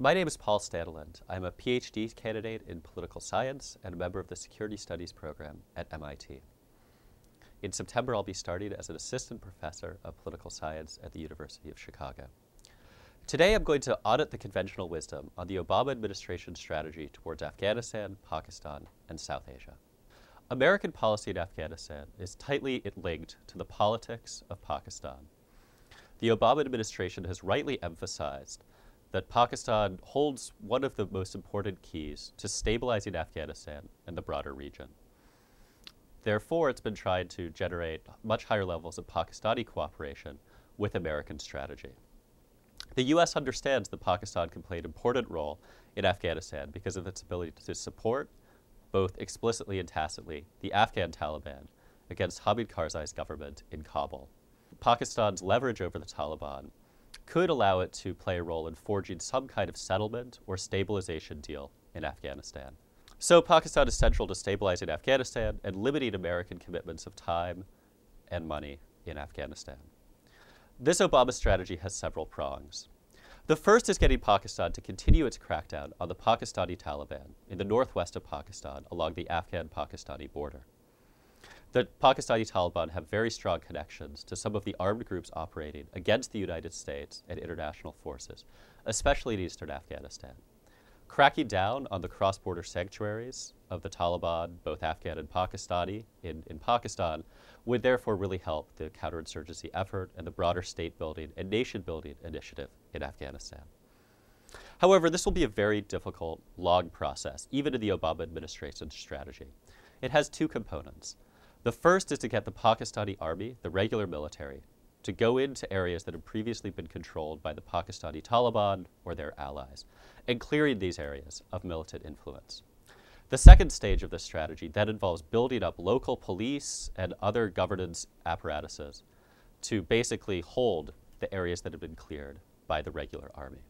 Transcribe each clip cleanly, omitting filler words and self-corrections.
My name is Paul Staniland. I'm a PhD candidate in political science and a member of the Security Studies program at MIT. In September, I'll be starting as an assistant professor of political science at the University of Chicago. Today, I'm going to audit the conventional wisdom on the Obama administration's strategy towards Afghanistan, Pakistan, and South Asia. American policy in Afghanistan is tightly linked to the politics of Pakistan. The Obama administration has rightly emphasized that Pakistan holds one of the most important keys to stabilizing Afghanistan and the broader region. Therefore, it's been trying to generate much higher levels of Pakistani cooperation with American strategy. The U.S. understands that Pakistan can play an important role in Afghanistan because of its ability to support, both explicitly and tacitly, the Afghan Taliban against Hamid Karzai's government in Kabul. Pakistan's leverage over the Taliban could allow it to play a role in forging some kind of settlement or stabilization deal in Afghanistan. So Pakistan is central to stabilizing Afghanistan and limiting American commitments of time and money in Afghanistan. This Obama strategy has several prongs. The first is getting Pakistan to continue its crackdown on the Pakistani Taliban in the northwest of Pakistan along the Afghan-Pakistani border. The Pakistani Taliban have very strong connections to some of the armed groups operating against the United States and international forces, especially in eastern Afghanistan. Cracking down on the cross-border sanctuaries of the Taliban, both Afghan and Pakistani, in Pakistan, would therefore really help the counterinsurgency effort and the broader state-building and nation-building initiative in Afghanistan. However, this will be a very difficult, long process, even in the Obama administration's strategy. It has two components. The first is to get the Pakistani army, the regular military, to go into areas that have previously been controlled by the Pakistani Taliban or their allies, and clearing these areas of militant influence. The second stage of this strategy then involves building up local police and other governance apparatuses to basically hold the areas that have been cleared by the regular army.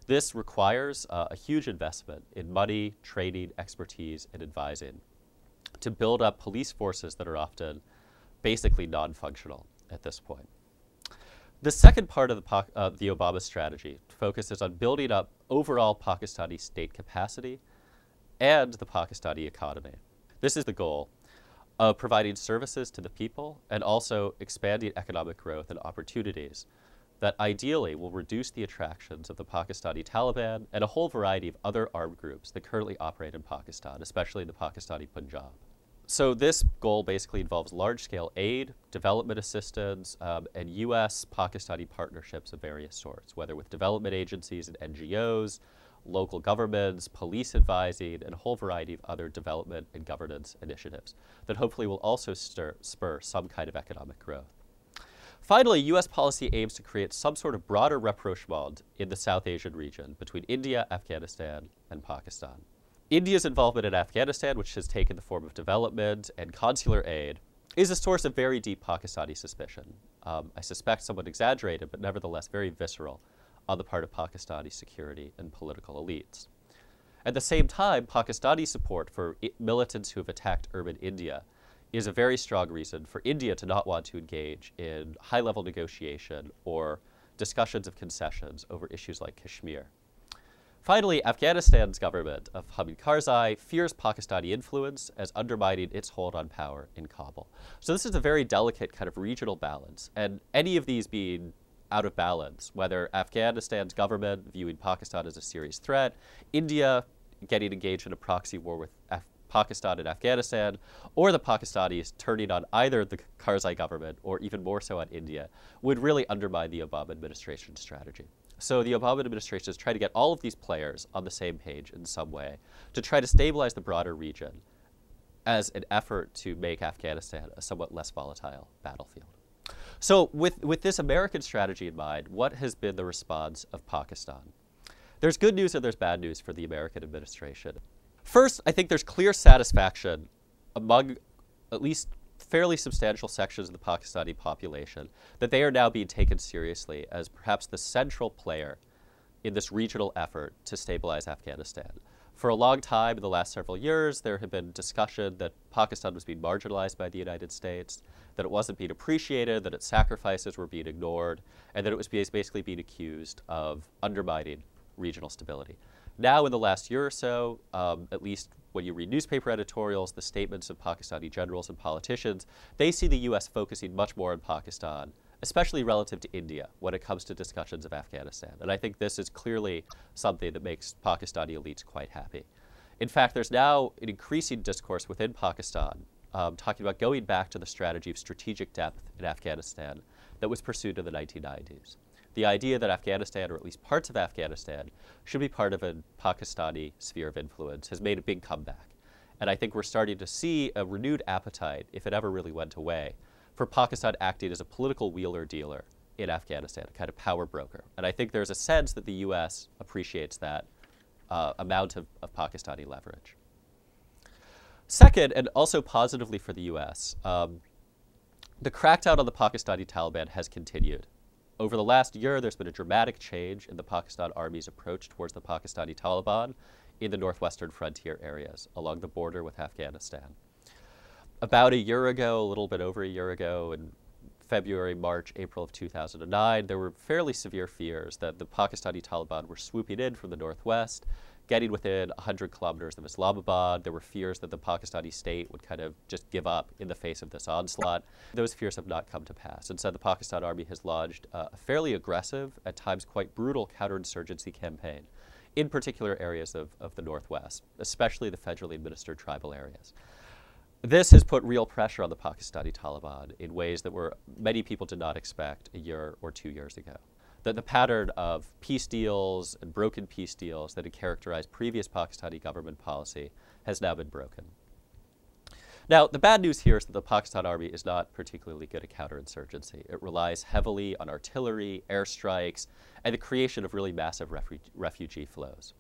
This requires a huge investment in money, training, expertise, and advising to build up police forces that are often basically non-functional at this point. The second part of the Obama strategy focuses on building up overall Pakistani state capacity and the Pakistani economy. This is the goal of providing services to the people and also expanding economic growth and opportunities that ideally will reduce the attractions of the Pakistani Taliban and a whole variety of other armed groups that currently operate in Pakistan, especially in the Pakistani Punjab. So this goal basically involves large-scale aid, development assistance, and U.S.-Pakistani partnerships of various sorts, whether with development agencies and NGOs, local governments, police advising, and a whole variety of other development and governance initiatives that hopefully will also spur some kind of economic growth. Finally, U.S. policy aims to create some sort of broader rapprochement in the South Asian region between India, Afghanistan, and Pakistan. India's involvement in Afghanistan, which has taken the form of development and consular aid, is a source of very deep Pakistani suspicion. I suspect somewhat exaggerated, but nevertheless very visceral on the part of Pakistani security and political elites. At the same time, Pakistani support for militants who have attacked urban India is a very strong reason for India to not want to engage in high-level negotiation or discussions of concessions over issues like Kashmir. Finally, Afghanistan's government of Hamid Karzai fears Pakistani influence as undermining its hold on power in Kabul. So this is a very delicate kind of regional balance, and any of these being out of balance, whether Afghanistan's government viewing Pakistan as a serious threat, India getting engaged in a proxy war with Pakistan and Afghanistan, or the Pakistanis turning on either the Karzai government or even more so on India, would really undermine the Obama administration's strategy. So the Obama administration is trying to get all of these players on the same page in some way to try to stabilize the broader region as an effort to make Afghanistan a somewhat less volatile battlefield. So with this American strategy in mind, what has been the response of Pakistan? There's good news and there's bad news for the American administration. First, I think there's clear satisfaction among at least fairly substantial sections of the Pakistani population that they are now being taken seriously as perhaps the central player in this regional effort to stabilize Afghanistan. For a long time, in the last several years, there had been discussion that Pakistan was being marginalized by the United States, that it wasn't being appreciated, that its sacrifices were being ignored, and that it was basically being accused of undermining regional stability. Now, in the last year or so, at least when you read newspaper editorials, the statements of Pakistani generals and politicians, they see the U.S. focusing much more on Pakistan, especially relative to India, when it comes to discussions of Afghanistan. And I think this is clearly something that makes Pakistani elites quite happy. In fact, there's now an increasing discourse within Pakistan talking about going back to the strategy of strategic depth in Afghanistan that was pursued in the 1990s. The idea that Afghanistan, or at least parts of Afghanistan, should be part of a Pakistani sphere of influence has made a big comeback. And I think we're starting to see a renewed appetite, if it ever really went away, for Pakistan acting as a political wheeler-dealer in Afghanistan, a kind of power broker. And I think there's a sense that the U.S. appreciates that amount of Pakistani leverage. Second, and also positively for the U.S., the crackdown on the Pakistani Taliban has continued. Over the last year, there's been a dramatic change in the Pakistan Army's approach towards the Pakistani Taliban in the northwestern frontier areas along the border with Afghanistan. About a year ago, a little bit over a year ago, in February, March, April of 2009, there were fairly severe fears that the Pakistani Taliban were swooping in from the northwest, getting within 100 kilometers of Islamabad. There were fears that the Pakistani state would kind of just give up in the face of this onslaught. Those fears have not come to pass. Instead, the Pakistan Army has launched a fairly aggressive, at times quite brutal counterinsurgency campaign in particular areas of the northwest, especially the federally administered tribal areas. This has put real pressure on the Pakistani Taliban in ways that many people did not expect a year or 2 years ago. That the pattern of peace deals and broken peace deals that had characterized previous Pakistani government policy has now been broken. Now, the bad news here is that the Pakistan Army is not particularly good at counterinsurgency. It relies heavily on artillery, airstrikes, and the creation of really massive refugee flows.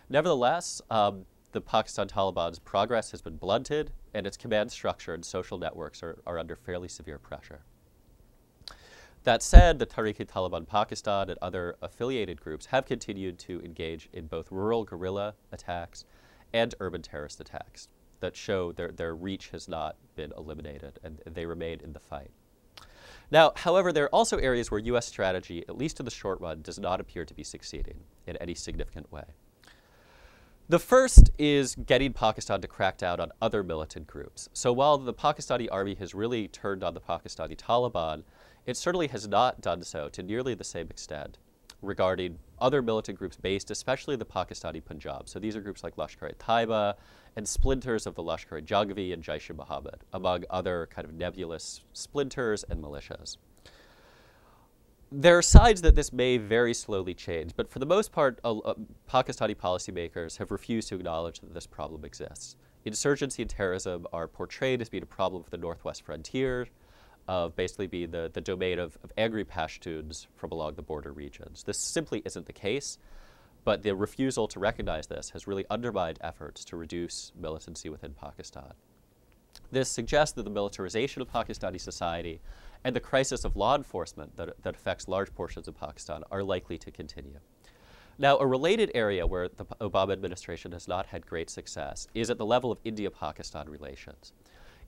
Nevertheless, the Pakistan Taliban's progress has been blunted, and its command structure and social networks are under fairly severe pressure. That said, the Tehrik-e-Taliban Pakistan and other affiliated groups have continued to engage in both rural guerrilla attacks and urban terrorist attacks that show their reach has not been eliminated, and they remain in the fight. Now, however, there are also areas where U.S. strategy, at least in the short run, does not appear to be succeeding in any significant way. The first is getting Pakistan to crack down on other militant groups. So while the Pakistani army has really turned on the Pakistani Taliban, it certainly has not done so to nearly the same extent regarding other militant groups based especially in the Pakistani Punjab. So these are groups like Lashkar-e-Taiba and splinters of the Lashkar-e-Jhangvi and Jaish-e-Mohammed, among other kind of nebulous splinters and militias. There are signs that this may very slowly change, but for the most part, Pakistani policymakers have refused to acknowledge that this problem exists. Insurgency and terrorism are portrayed as being a problem of the northwest frontier, of basically being the domain of angry Pashtuns from along the border regions. This simply isn't the case, but the refusal to recognize this has really undermined efforts to reduce militancy within Pakistan. This suggests that the militarization of Pakistani society and the crisis of law enforcement that affects large portions of Pakistan are likely to continue. Now, a related area where the Obama administration has not had great success is at the level of India-Pakistan relations.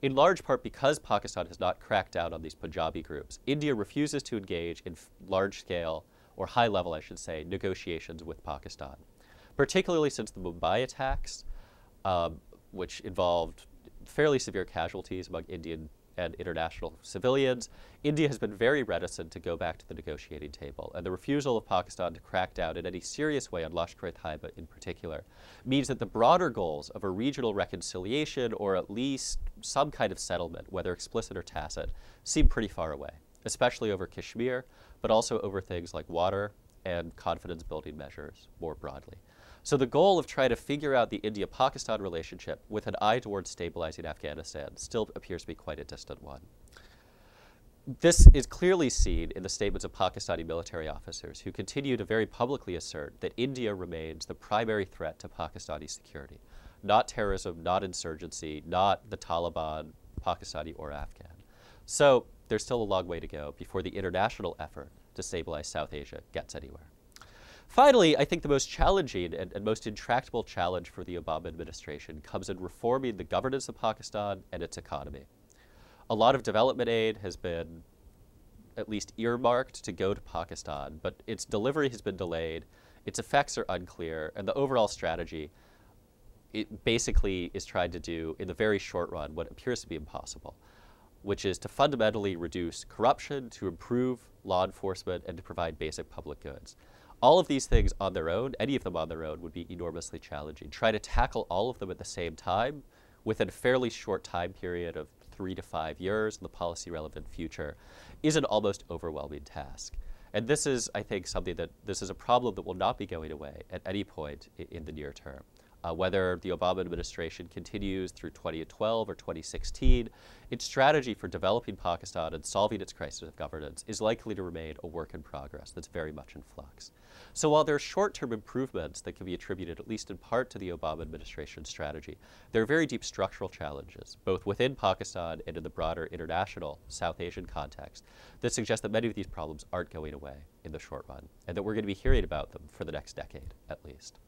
In large part because Pakistan has not cracked down on these Punjabi groups, India refuses to engage in large-scale, or high-level, I should say, negotiations with Pakistan, particularly since the Mumbai attacks, which involved fairly severe casualties among Indian and international civilians. India has been very reticent to go back to the negotiating table, and the refusal of Pakistan to crack down in any serious way on Lashkar-e-Taiba in particular means that the broader goals of a regional reconciliation, or at least some kind of settlement, whether explicit or tacit, seem pretty far away, especially over Kashmir, but also over things like water and confidence-building measures more broadly. So the goal of trying to figure out the India-Pakistan relationship with an eye towards stabilizing Afghanistan still appears to be quite a distant one. This is clearly seen in the statements of Pakistani military officers who continue to very publicly assert that India remains the primary threat to Pakistani security, not terrorism, not insurgency, not the Taliban, Pakistani or Afghan. So there's still a long way to go before the international effort to stabilize South Asia gets anywhere. Finally, I think the most challenging and most intractable challenge for the Obama administration comes in reforming the governance of Pakistan and its economy. A lot of development aid has been at least earmarked to go to Pakistan, but its delivery has been delayed its effects are unclear, and the overall strategy, it basically is trying to do, in the very short run, what appears to be impossible, which is to fundamentally reduce corruption, to improve law enforcement, and to provide basic public goods. All of these things on their own, any of them on their own, would be enormously challenging. Try to tackle all of them at the same time within a fairly short time period of 3 to 5 years in the policy-relevant future is an almost overwhelming task. And this is, I think, this is a problem that will not be going away at any point in the near term. Whether the Obama administration continues through 2012 or 2016, its strategy for developing Pakistan and solving its crisis of governance is likely to remain a work in progress that's very much in flux. So while there are short-term improvements that can be attributed at least in part to the Obama administration's strategy, there are very deep structural challenges, both within Pakistan and in the broader international South Asian context, that suggest that many of these problems aren't going away in the short run, and that we're going to be hearing about them for the next decade, at least.